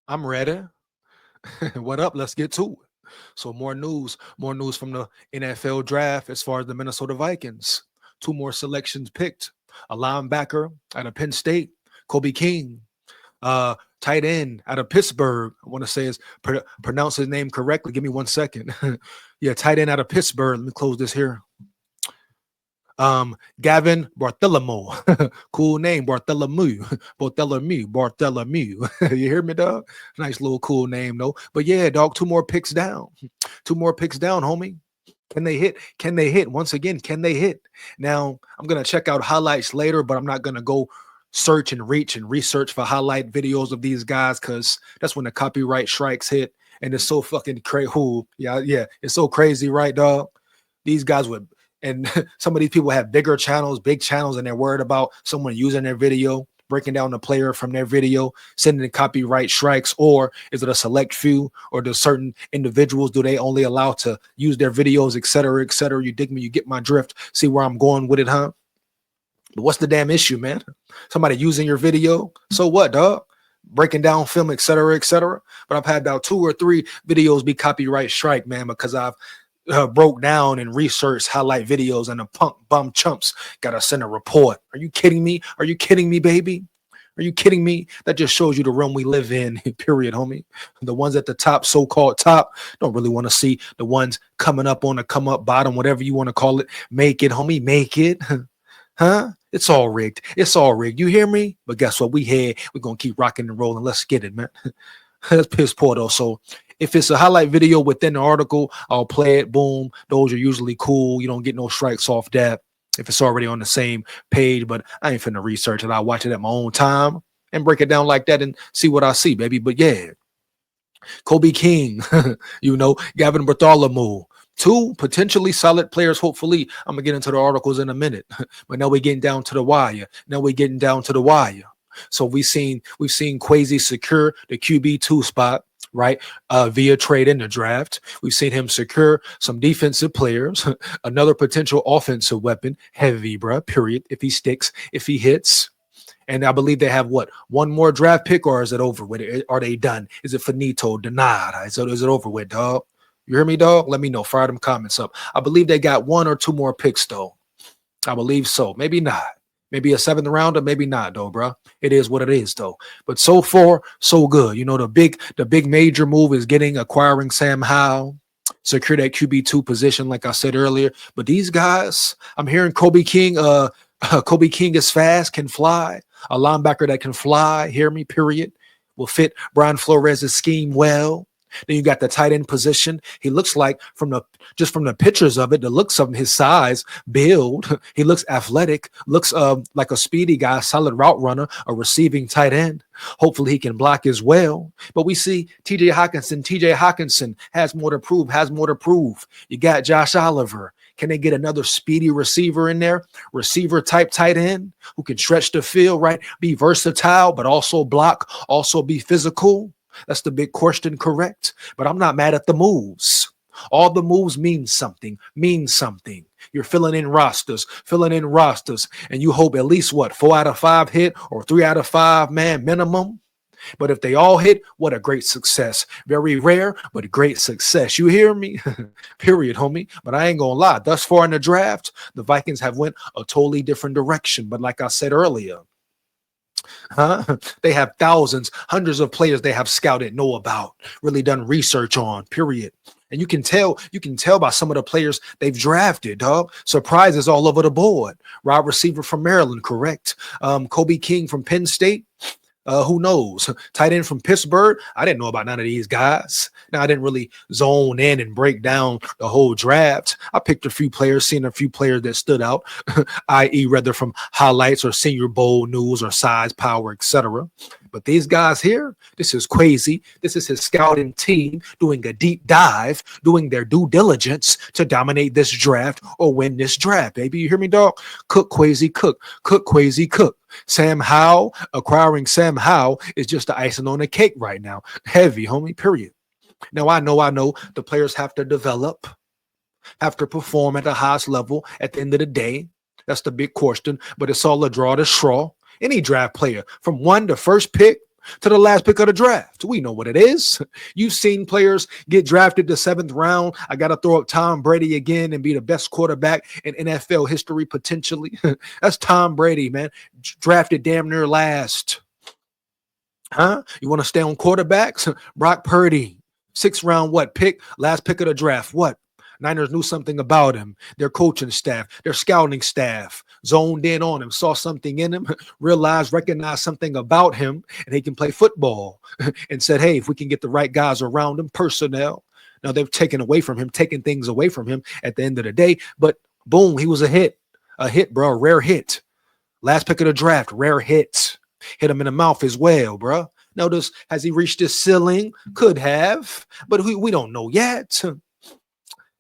I'm ready. What up? Let's get to it. So more news from the NFL draft as far as the Minnesota Vikings. Two more selections picked. A linebacker out of Penn State, Kobe King. Tight end out of Pittsburgh. I want to say pronounce his name correctly. Give me 1 second. Yeah, tight end out of Pittsburgh. Let me close this here. Gavin Bartholomew. Cool name, Bartholomew. Bartholomew. You hear me, dog? Nice little cool name, though. But yeah, dog, two more picks down. Two more picks down, homie. Can they hit? Can they hit? Once again, can they hit? Now, I'm gonna check out highlights later, but I'm not gonna go search and reach and research for highlight videos of these guys because that's when the copyright strikes hit. And it's so fucking crazy. Yeah, it's so crazy, right, dog? These guys would, and some of these people have bigger channels, big channels, and they're worried about someone using their video, breaking down the player from their video, sending the copyright strikes, or is it a select few, or do certain individuals, do they only allow to use their videos, et cetera, et cetera? You dig me? You get my drift? See where I'm going with it, huh? But what's the damn issue, man? Somebody using your video? So what, dog? Breaking down film, et cetera, et cetera. But I've had about 2 or 3 videos be copyright strike, man, because I've broke down and researched highlight videos, and the punk bum chumps gotta send a report. Are you kidding me? Are you kidding me, baby? Are you kidding me? That just shows you the realm we live in, period, homie. The ones at the top, so-called top, don't really want to see the ones coming up on the come up bottom, whatever you want to call it. Make it, homie, make it. Huh? It's all rigged. It's all rigged. You hear me? But guess what? We here. We're going to keep rocking and rolling. Let's get it, man. That's piss poor, though. So if it's a highlight video within the article, I'll play it. Boom. Those are usually cool. You don't get no strikes off that if it's already on the same page. But I ain't finna research it. I'll watch it at my own time and break it down like that and see what I see, baby. But yeah, Kobe King, Gavin Bartholomew. 2 potentially solid players. Hopefully, I'm gonna get into the articles in a minute. But now we're getting down to the wire. So we've seen Quasi secure the QB2 spot, right? Via trade in the draft. We've seen him secure some defensive players, another potential offensive weapon, heavy, bruh, period. If he sticks, if he hits. And I believe they have one more draft pick, or is it over with it? Are they done? Is it finito, denied? Is it over with, dog? You hear me, dog? Let me know. Fire them comments up. I believe they got 1 or 2 more picks, though. I believe so. Maybe not. Maybe a 7th rounder, maybe not, though, bro. It is what it is, though. But so far, so good. The big major move is acquiring Sam Howell, secure that QB2 position, like I said earlier. But these guys, I'm hearing Kobe King. Kobe King is fast, can fly. A linebacker that can fly. Hear me? Period. Will fit Brian Flores' scheme well. Then you got the tight end position. He looks like from the pictures of it, the looks of his size, build. He looks athletic, looks like a speedy guy, solid route runner, a receiving tight end. Hopefully he can block as well. But we see TJ Hawkinson has more to prove. You got Josh Oliver. Can they get another speedy receiver in there? Receiver type tight end who can stretch the field, right? Be versatile, but also block, also be physical. That's the big question, correct? But I'm not mad at the moves. All the moves mean something. You're filling in rosters, and you hope at least 4 out of 5 hit or 3 out of 5, man, minimum. But if they all hit, what a great success. Very rare, but great success. You hear me? Period, homie. But I ain't gonna lie. Thus far in the draft, the Vikings have went a totally different direction. But like I said earlier, they have thousands, hundreds of players they have scouted, know about, really done research on, period. And you can tell by some of the players they've drafted, dog. Surprises all over the board. Wide receiver from Maryland, correct. Kobe King from Penn State. Who knows? Tight end from Pittsburgh. I didn't know about none of these guys. Now, I didn't really zone in and break down the whole draft. I picked a few players, seen a few players that stood out, i.e. whether from highlights or Senior Bowl news or size, power, etc. But these guys here, this is crazy. This is his scouting team doing a deep dive, doing their due diligence to dominate this draft or win this draft, baby. You hear me, dog? Cook, Quasi, cook. Cook, Quasi, cook. Sam Howell, acquiring Sam Howell is just the icing on the cake right now. Heavy, homie, period. Now, I know the players have to develop, have to perform at the highest level at the end of the day. That's the big question, but it's all a draw to straw. Any draft player from 1 to first pick, to the last pick of the draft. We know what it is. You've seen players get drafted the 7th round. I got to throw up Tom Brady again and be the best quarterback in NFL history potentially. That's Tom Brady, man. Drafted damn near last. Huh? You want to stay on quarterbacks? Brock Purdy, 6th round, what pick? Last pick of the draft. What? Niners knew something about him. Their coaching staff, their scouting staff zoned in on him, saw something in him, recognized something about him, and he can play football. And said, hey, if we can get the right guys around him, personnel. Now they've taken things away from him at the end of the day. But boom, he was a hit, bro, a rare hit. Last pick of the draft, rare hit. Hit him in the mouth as well, bro. Notice, has he reached his ceiling? Could have, but we don't know yet.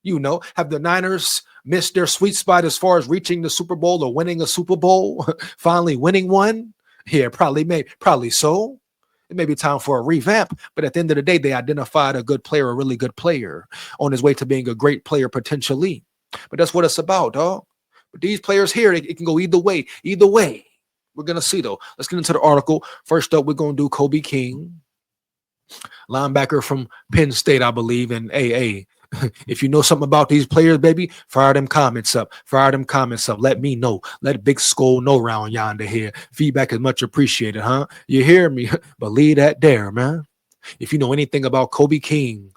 You know, have the Niners missed their sweet spot as far as reaching the Super Bowl or winning a Super Bowl? Finally winning one? Yeah, probably so. It may be time for a revamp, but at the end of the day, they identified a good player, a really good player on his way to being a great player potentially. But that's what it's about, dog. But these players here, it can go either way. Either way. We're going to see, though. Let's get into the article. First up, we're going to do Kobe King, linebacker from Penn State, I believe. And hey, if you know something about these players, baby, fire them comments up. Let me know. Let Big SKOL know around yonder here. Feedback is much appreciated, huh? You hear me? Believe that there, man. If you know anything about Kobe King,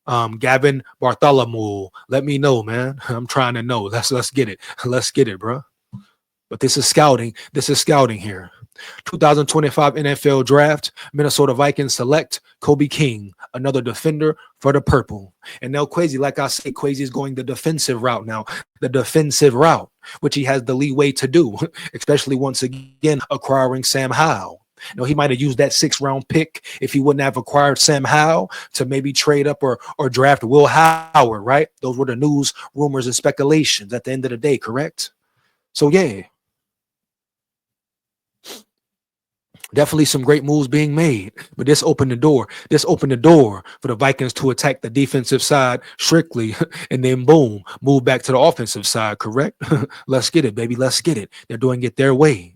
Gavin, Bartholomew, let me know, man. I'm trying to know. Let's get it. Let's get it, bro. But this is scouting. Here. 2025 NFL Draft. Minnesota Vikings select Kobe King, another defender for the purple. And now Kwesi, like I say, Kwesi is going the defensive route now. The defensive route, which he has the leeway to do, especially once again acquiring Sam Howell. You know, he might have used that 6th round pick if he wouldn't have acquired Sam Howell to maybe trade up or draft Will Howard, right? Those were the news, rumors, and speculations at the end of the day, correct? So, yeah. Definitely some great moves being made, but this opened the door. For the Vikings to attack the defensive side strictly, and then boom, move back to the offensive side, correct? Let's get it, baby. Let's get it. They're doing it their way.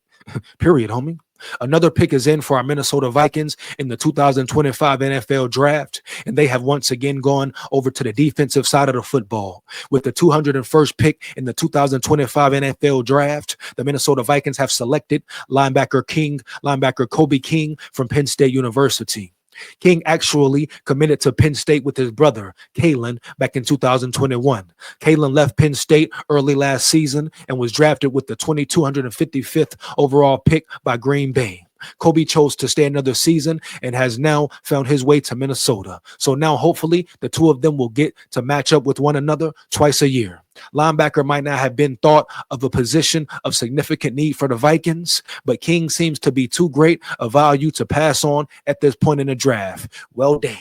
Period, homie. Another pick is in for our Minnesota Vikings in the 2025 NFL Draft, and they have once again gone over to the defensive side of the football. With the 201st pick in the 2025 NFL Draft, the Minnesota Vikings have selected linebacker Kobe King from Penn State University. King actually committed to Penn State with his brother, Kalen, back in 2021. Kalen left Penn State early last season and was drafted with the 255th overall pick by Green Bay. Kobe chose to stay another season and has now found his way to Minnesota. So now hopefully the two of them will get to match up with one another twice a year. Linebacker might not have been thought of a position of significant need for the Vikings, but King seems to be too great a value to pass on at this point in the draft. Well, damn.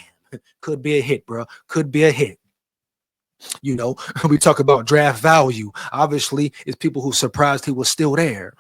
Could be a hit, bro. Could be a hit. You know, we talk about draft value. Obviously, it's people who surprised he was still there.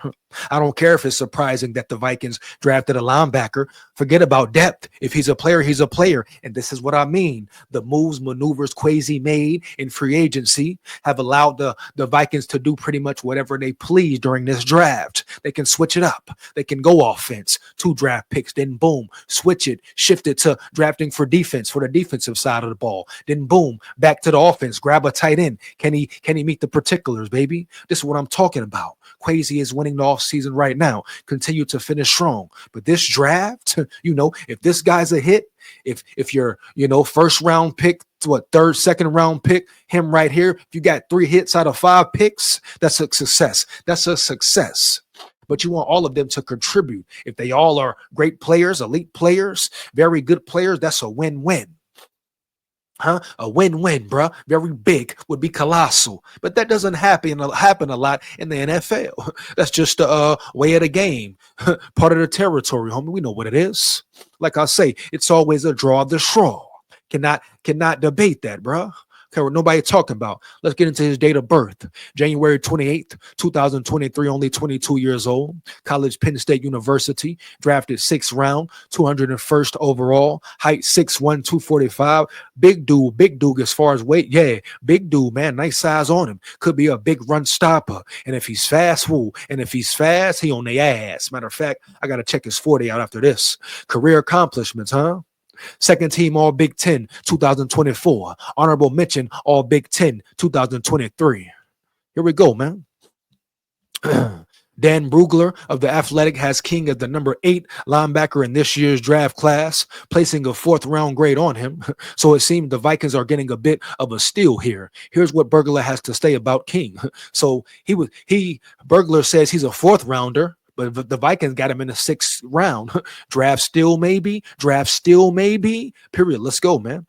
I don't care if it's surprising that the Vikings drafted a linebacker. Forget about depth. If he's a player, he's a player. And this is what I mean. The moves, maneuvers Kwesi made in free agency have allowed the Vikings to do pretty much whatever they please during this draft. They can switch it up. They can go offense, 2 draft picks, then boom, switch it, shift it to drafting for defense, for the defensive side of the ball. Then boom, back to the offense, grab a tight end. Can he meet the particulars, baby? This is what I'm talking about. Kwesi is winning the offseason right now. Continue to finish strong. But this draft, you know, if this guy's a hit, if you're, you know, 1st round pick, 3rd, 2nd round pick, him right here, if you got 3 hits out of 5 picks, that's a success. That's a success. But you want all of them to contribute. If they all are great players, elite players, very good players, that's a win-win. A win-win, bro. Very big, would be colossal. But that doesn't happen a lot in the NFL. That's just the way of the game. Part of the territory, homie. We know what it is. Like I say, it's always a draw of the straw. Cannot debate that, bro. Okay, what nobody talking about. Let's get into his date of birth. January 28th, 2023, only 22 years old. College, Penn State University. Drafted 6th round, 201st overall. Height 6'1", 245. Big dude as far as weight. Yeah, big dude, man. Nice size on him. Could be a big run stopper. And if he's fast, woo. And if he's fast, he on the ass. Matter of fact, I got to check his 40 out after this. Career accomplishments, huh? Second team All Big Ten 2024. Honorable mention All Big Ten 2023. Here we go, man. Dan Brugler of The Athletic has King as the number 8 linebacker in this year's draft class, placing a 4th round grade on him. So it seems the Vikings are getting a bit of a steal here. Here's what Brugler has to say about King. So Brugler says he's a 4th rounder, but the Vikings got him in the 6th round. Draft still maybe. Period. Let's go, man.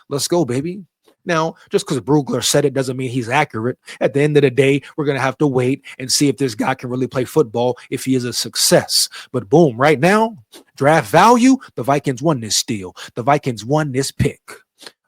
Let's go, baby. Now, just because Brugler said it doesn't mean he's accurate. At the end of the day, we're going to have to wait and see if this guy can really play football, if he is a success. But boom, right now, draft value, the Vikings won this steal. The Vikings won this pick.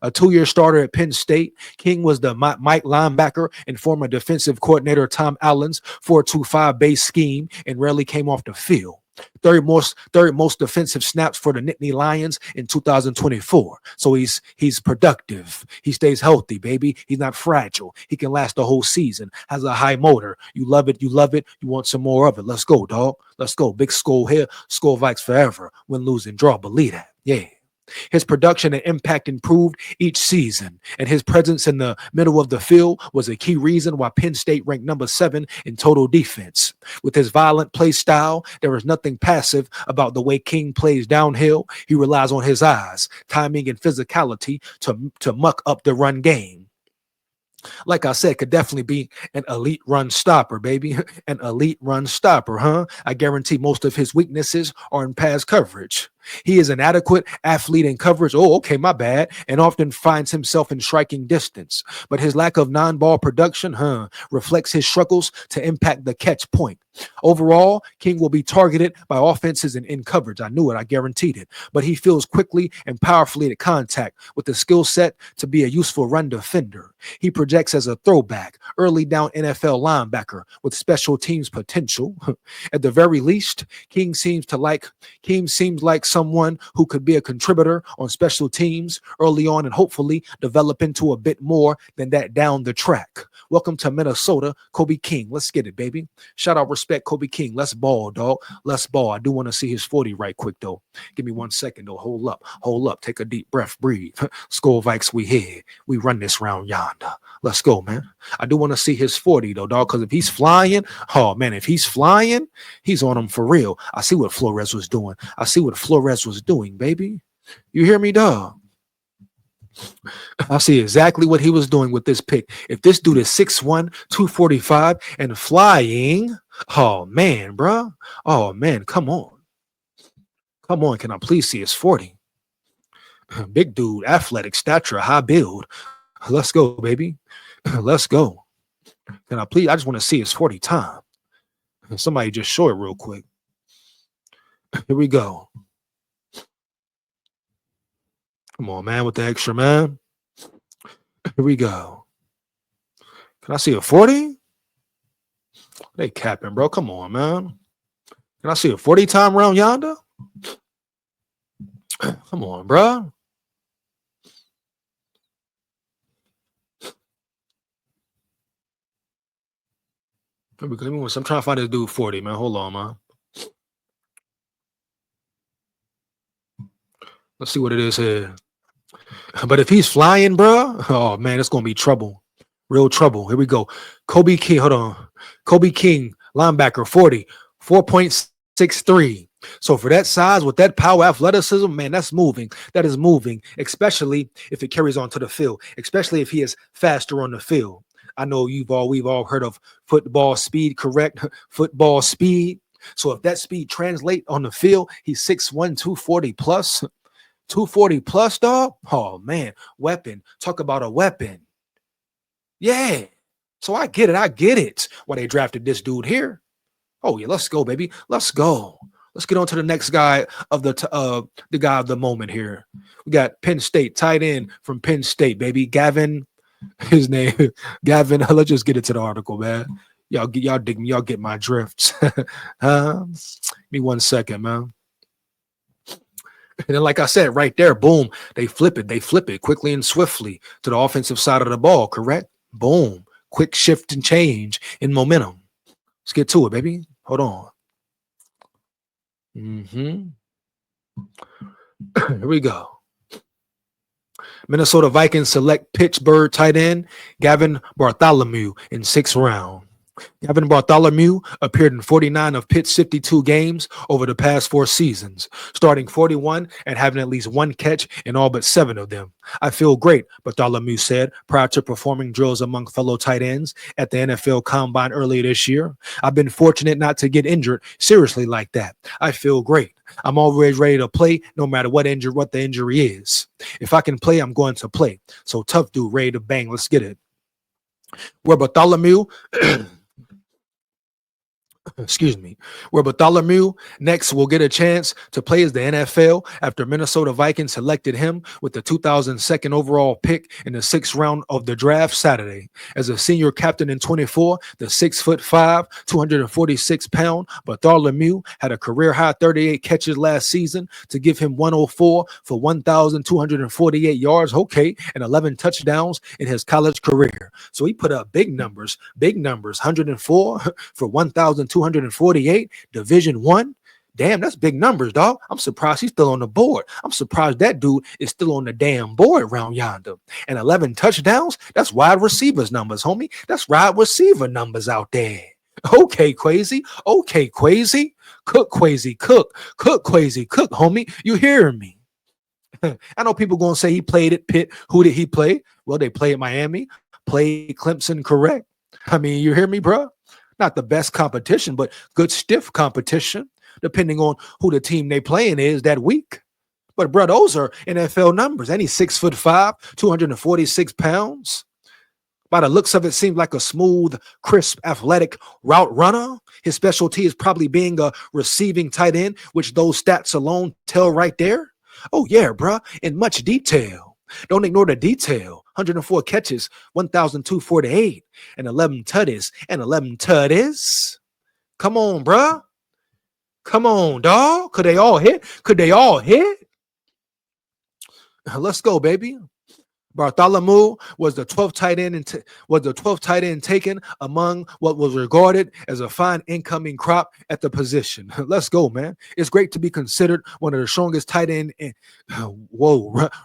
A 2-year starter at Penn State, King was the Mike linebacker and former defensive coordinator Tom Allen's 4-2-5 base scheme and rarely came off the field. Third most defensive snaps for the Nittany Lions in 2024. So he's productive. He stays healthy, baby. He's not fragile. He can last the whole season. Has a high motor. You love it. You want some more of it. Let's go, dog. Let's go. Big SKOL here. SKOL Vikes forever. Win, lose, and draw. Believe that. Yeah. His production and impact improved each season, and his presence in the middle of the field was a key reason why Penn State ranked number 7 in total defense. With his violent play style, there is nothing passive about the way King plays downhill. He relies on his eyes, timing, and physicality to muck up the run game. Like I said, could definitely be an elite run stopper, baby. An elite run stopper, huh? I guarantee most of his weaknesses are in pass coverage. He is an adequate athlete in coverage. Oh, okay, my bad. And often finds himself in striking distance. But his lack of non-ball production, reflects his struggles to impact the catch point. Overall, King will be targeted by offenses and in coverage. I knew it. I guaranteed it. But he feels quickly and powerfully at contact with the skill set to be a useful run defender. He projects as a throwback, early down NFL linebacker with special teams potential. At the very least, King seems like someone who could be a contributor on special teams early on and hopefully develop into a bit more than that down the track. Welcome to Minnesota, Kobe King. Let's get it, baby. Shout out, respect, Kobe King. Let's ball, dog. Let's ball. I do want to see his 40 right quick, though. Give me 1 second, though. Hold up. Take a deep breath. Breathe. SKOL Vikes, we here. We run this round yonder. Let's go, man. I do want to see his 40, though, dog, because if he's flying, oh, man, if he's flying, he's on him for real. I see what Flores was doing. Baby. You hear me, dog? I see exactly what he was doing with this pick. If this dude is 6'1", 245 and flying, oh, man, bro. Oh, man, come on. Can I please see his 40? Big dude, athletic stature, high build. Let's go, baby. Let's go. Can I please? I just want to see his 40 time. Somebody just show it real quick. Here we go. Come on, man, with the extra, man. Here we go. Can I see a 40? They capping, bro. Come on, man. Can I see a 40 time round yonder? Come on, bro. Here we go. I'm trying to find this dude 40, man. Hold on, man. Let's see what it is here. But if he's flying, bro, oh, man, it's going to be trouble. Real trouble. Here we go. Kobe King, hold on. Kobe King, linebacker, 40, 4.63. So for that size, with that power, athleticism, man, that's moving. That is moving, especially if it carries on to the field, especially if he is faster on the field. I know we've all heard of football speed, correct? Football speed. So if that speed translate on the field, he's 6'1", 240 plus. 240 plus, dog. Oh, man. Weapon. Talk about a weapon. Yeah. So I get it. Why they drafted this dude here. Oh, yeah. Let's go, baby. Let's go. Let's get on to the next guy of the guy of the moment here. We got Penn State, tight end from Penn State, baby. Gavin His name, Gavin. Let's just get into the article, man. Y'all dig me. Y'all get my drifts. Give me 1 second, man. And then, like I said, right there, boom, they flip it. They flip it quickly and swiftly to the offensive side of the ball, correct? Boom. Quick shift and change in momentum. Let's get to it, baby. Hold on. Here we go. Minnesota Vikings select Pittsburgh tight end Gavin Bartholomew in 6th round. Gavin Bartholomew appeared in 49 of Pitt's 52 games over the past 4 seasons, starting 41 and having at least 1 catch in all but 7 of them. I feel great, Bartholomew said prior to performing drills among fellow tight ends at the NFL Combine earlier this year. I've been fortunate not to get injured seriously like that. I feel great. I'm always ready to play no matter what the injury is. If I can play, I'm going to play. So tough dude, ready to bang. Let's get it. Where Bartholomew where Bartholomew next will get a chance to play as the NFL after Minnesota Vikings selected him with the 2002 overall pick in the 6th round of the draft Saturday. As a senior captain in 24, the 6'5", 246-pound Bartholomew had a career-high 38 catches last season to give him 104 for 1,248 yards, and 11 touchdowns in his college career. So he put up big numbers, 104 for 1,248, Division I. Damn, that's big numbers, dog. I'm surprised he's still on the board. I'm surprised that dude is still on the damn board around yonder. And 11 touchdowns, that's wide receivers numbers, homie. That's wide receiver numbers out there. Okay, Quasi. Okay, Quasi. Cook, Quasi. Cook, Quasi. Cook, homie. You hearing me? I know people going to say he played at Pitt. Who did he play? Well, they play at Miami. Played Clemson, correct? I mean, you hear me, bro? Not the best competition, but good stiff competition, depending on who the team they playing is that week. But bro, those are NFL numbers. And he's 6'5", 246 pounds. By the looks of it, seems like a smooth, crisp, athletic route runner. His specialty is probably being a receiving tight end, which those stats alone tell right there. Oh yeah, bro, in much detail. Don't ignore the detail. 104 catches, 1,248, and 11 tutties. Come on, bruh. Come on, dog. Could they all hit? Let's go, baby. Bartholomew was the 12th tight end taken among what was regarded as a fine incoming crop at the position. Let's go, man. It's great to be considered one of the strongest tight end.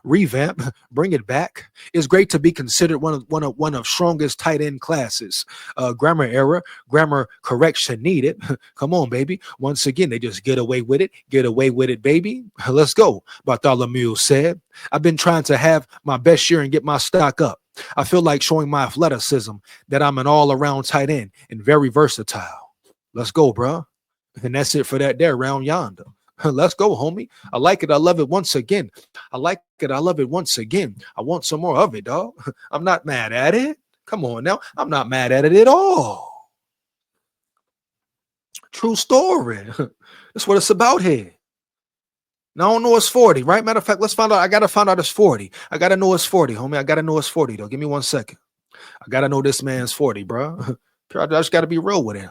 Revamp, bring it back. It's great to be considered one of strongest tight end classes. Grammar error, grammar correction needed. Come on, baby. Once again, they just get away with it, baby. Let's go. Bartholomew said. I've been trying to have my best year and get my stock up. I feel like showing my athleticism, that I'm an all-around tight end and very versatile. Let's go, bro. And that's it for that there round yonder. Let's go, homie. I like it. I love it once again. I want some more of it, dog. I'm not mad at it. Come on now. I'm not mad at it at all. True story. That's what it's about here. Now, I don't know it's 40, right? Matter of fact, let's find out. I got to find out it's 40. I got to know it's 40, homie. I got to know it's 40, though. Give me 1 second. I got to know this man's 40, bro. I just got to be real with him.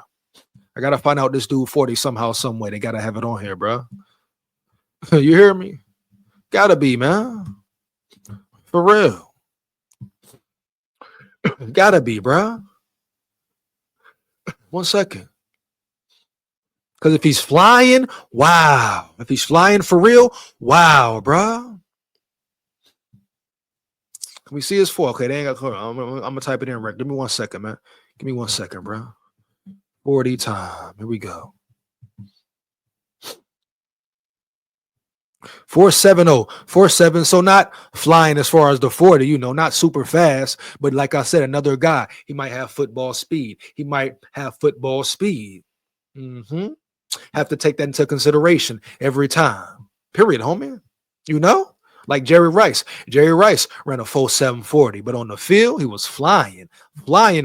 I got to find out this dude 40 somehow, some way. They got to have it on here, bro. You hear me? Got to be, man. For real. Got to be, bro. 1 second. Because if he's flying, wow. If he's flying for real, wow, bro. Can we see his 4? Okay, they ain't got. Hold on. I'm gonna type it in right. Give me 1 second, man. Give me 1 second, bro. 40 time. Here we go. 4.70. So not flying as far as the 40, not super fast, but like I said, another guy. He might have football speed. Mm-hmm. Have to take that into consideration every time. Period, homie. Like Jerry Rice. Jerry Rice ran a 4.740, but on the field, he was flying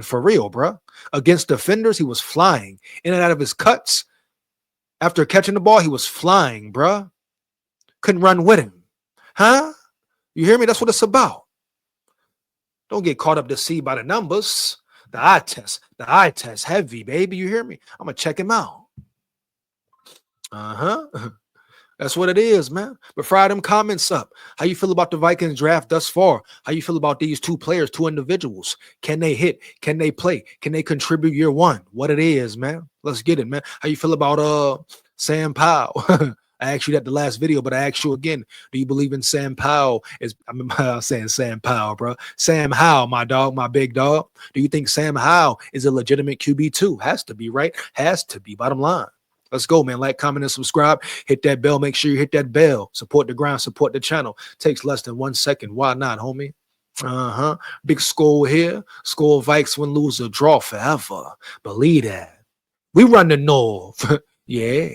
for real, bro. Against defenders, he was flying in and out of his cuts. After catching the ball, he was flying, bro. Couldn't run with him. Huh? You hear me? That's what it's about. Don't get caught up to see by the numbers. The eye test heavy, baby. You hear me? I'm gonna check him out. Uh-huh. That's what it is, man. But fry them comments up. How you feel about the Vikings draft thus far? How you feel about these two players, two individuals? Can they hit? Can they play? Can they contribute year one? What it is, man. Let's get it, man. How you feel about Sam Powell? I asked you that the last video, but I asked you again. Do you believe in Sam Powell? I'm saying Sam Powell, bro. Sam Howell, my dog, my big dog. Do you think Sam Howell is a legitimate QB2? Has to be, right? Has to be. Bottom line. Let's go, man. Like, comment, and subscribe. Hit that bell. Make sure you hit that bell. Support the grind. Support the channel. Takes less than 1 second. Why not, homie? Big SKOL here. SKOL Vikes win, lose, or draw forever. Believe that. We run the North. Yeah.